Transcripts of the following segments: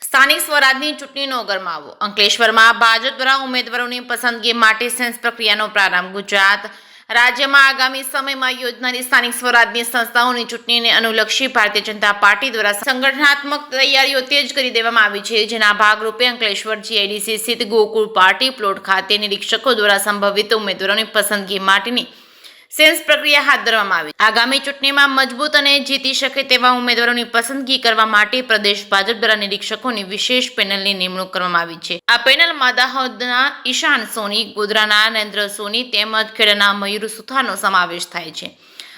સ્થાનિક સ્વરાજની ચૂંટણીનો ગરમાવો અંકલેશ્વરમાં ભાજપ દ્વારા ઉમેદવારોની પસંદગી માટે સેન્સ પ્રક્રિયાનો પ્રારંભ। ગુજરાત રાજ્યમાં આગામી સમયમાં યોજનારી સ્થાનિક સ્વરાજની સંસ્થાઓની ચૂંટણીને અનુલક્ષી ભારતીય જનતા પાર્ટી દ્વારા સંગઠનાત્મક તૈયારીઓ તેજ કરી દેવામાં આવી છે, જેના ભાગરૂપે અંકલેશ્વર જીઆઈડીસી સ્થિત ગોકુળ પાર્ટી પ્લોટ ખાતે નિરીક્ષકો દ્વારા સંભવિત ઉમેદવારોની પસંદગી માટેની સેન્સ પ્રક્રિયા હાથ ધરવામાં આવી। આગામી ચૂંટણીમાં મજબૂત અને જીતી શકે તેવા ઉમેદવારોની પસંદગી કરવા માટે પ્રદેશ ભાજપ દ્વારા નિરીક્ષકોની વિશેષ પેનલની નિમણૂક કરવામાં આવી છે। આ પેનલમાં દાહોદના ઈશાન સોની, ગોધરાના નરેન્દ્ર સોની તેમજ ખેડાના મયુર સુથારનો સમાવેશ થાય છે।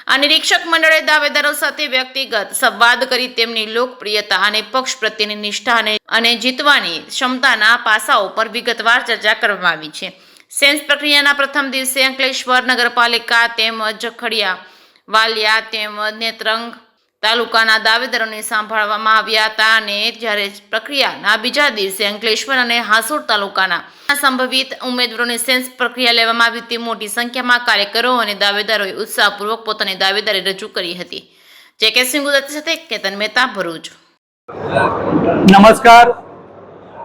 આ નિરીક્ષક મંડળે દાવેદારો સાથે વ્યક્તિગત સંવાદ કરી તેમની લોકપ્રિયતા અને પક્ષ પ્રત્યેની નિષ્ઠા અને જીતવાની ક્ષમતાના પાસાઓ પર વિગતવાર ચર્ચા કરવામાં આવી છે। સેન્સ પ્રક્રિયાના પ્રથમ દિવસે અંકલેશ્વર નગરપાલિકા તેમજ ખડિયા, વાલિયા તેમજ નેત્રંગ તાલુકાના દાવેદારોને સાંભળવામાં આવ્યા હતા અને જ્યારે પ્રક્રિયાના બીજા દિવસે અંકલેશ્વર અને હાસોડ તાલુકાના સંભવિત ઉમેદવારોની સેન્સ પ્રક્રિયા લેવામાં આવી હતી। મોટી સંખ્યામાં કાર્યકરો અને દાવેદારોએ ઉત્સાહપૂર્વક પોતાની દાવેદારી રજૂ કરી હતી। જે.કે. સિંહ ગુજરાતી સાથે કેતન મહેતા, ભરૂચ। નમસ્કાર,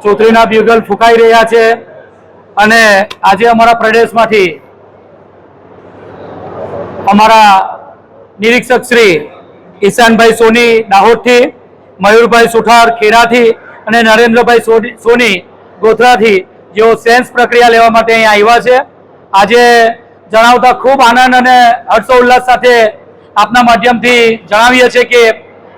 ચૌધરીના બ્યુગલ ફૂંકાઈ રહ્યા છે અને આજે અમારા પ્રદેશમાંથી અમારા નિરીક્ષક શ્રી ઈશાનભાઈ સોની દાહોદથી, મયુરભાઈ સુથાર ખેડાથી અને નરેન્દ્રભાઈ સોની ગોધરાથી જેઓ સેન્સ પ્રક્રિયા લેવા માટે અહીંયા આવ્યા છે। આજે જણાવતા ખૂબ આનંદ અને હર્ષોલ્લાસ સાથે આપના માધ્યમથી જણાવીએ છીએ કે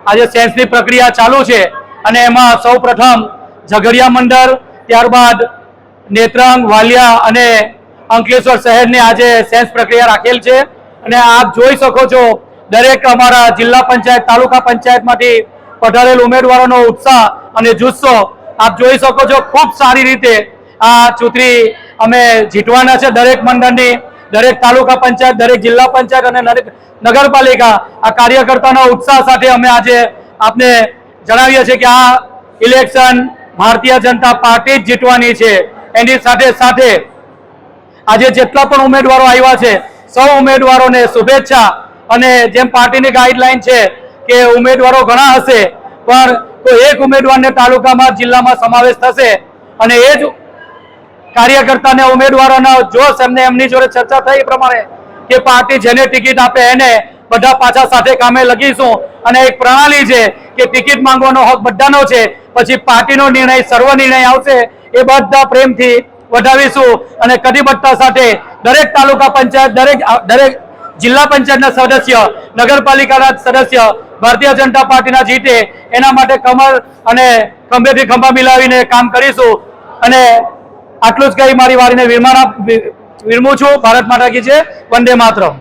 આજે સેન્સની પ્રક્રિયા ચાલુ છે અને એમાં સૌ પ્રથમ ઝઘડિયા મંડળ, ત્યારબાદ નેત્રંગ, વાલિયા અને અંકલેશ્વર શહેરની આજે સેન્સ પ્રક્રિયા રાખેલ છે અને આપ જોઈ શકો છો દરેક અમારા જિલ્લા પંચાયત, તાલુકા પંચાયતમાંથી પધારેલ ઉમેદવારોનો ઉત્સાહ અને જુસ્સો આપ જોઈ શકો છો। ખૂબ સારી રીતે આ ચૂંટણી અમે જીતવાના છે। દરેક મંડળની, દરેક તાલુકા પંચાયત, દરેક જિલ્લા પંચાયત અને દરેક નગરપાલિકા આ કાર્યકર્તાના ઉત્સાહ સાથે અમે આજે આપને જણાવીએ છીએ કે આ ઇલેક્શન ભારતીય જનતા પાર્ટી જ જીતવાની છે। એની સાથે સાથે આજે જેટલા પણ ઉમેદવારો આવ્યા છે સૌ ઉમેદવારોને શુભેચ્છા। અને જેમ પાર્ટીની ગાઈડલાઈન છે કે ઉમેદવારો ઘણા હશે પણ કોઈ એક ઉમેદવારને તાલુકામાં, જિલ્લામાં સમાવેશ થશે અને એ જ કાર્યકર્તાને ઉમેદવારોના જોશ એમની જોડે ચર્ચા થઈ એ પ્રમાણે કે પાર્ટી જેને ટિકિટ આપે એને બધા પાછા સાથે કામે લગીશું અને એક પ્રણાલી છે કે ટિકિટ માંગવાનો હક બધાનો છે, પછી પાર્ટીનો નિર્ણય, સર્વ નિર્ણય આવશે એ બધા પ્રેમથી વધાવીશું અને કટિબદ્ધતા સાથે દરેક તાલુકા પંચાયત, દરેક જિલ્લા પંચાયતના સદસ્ય, નગરપાલિકાના સદસ્ય ભારતીય જનતા પાર્ટીના જીતે એના માટે કમર અને ખંભેથી ખંભા મિલાવીને કામ કરીશું અને આટલું જ કહી મારી વારીને વિરમું છું। ભારત માતા કી જય, વંદે માતરમ।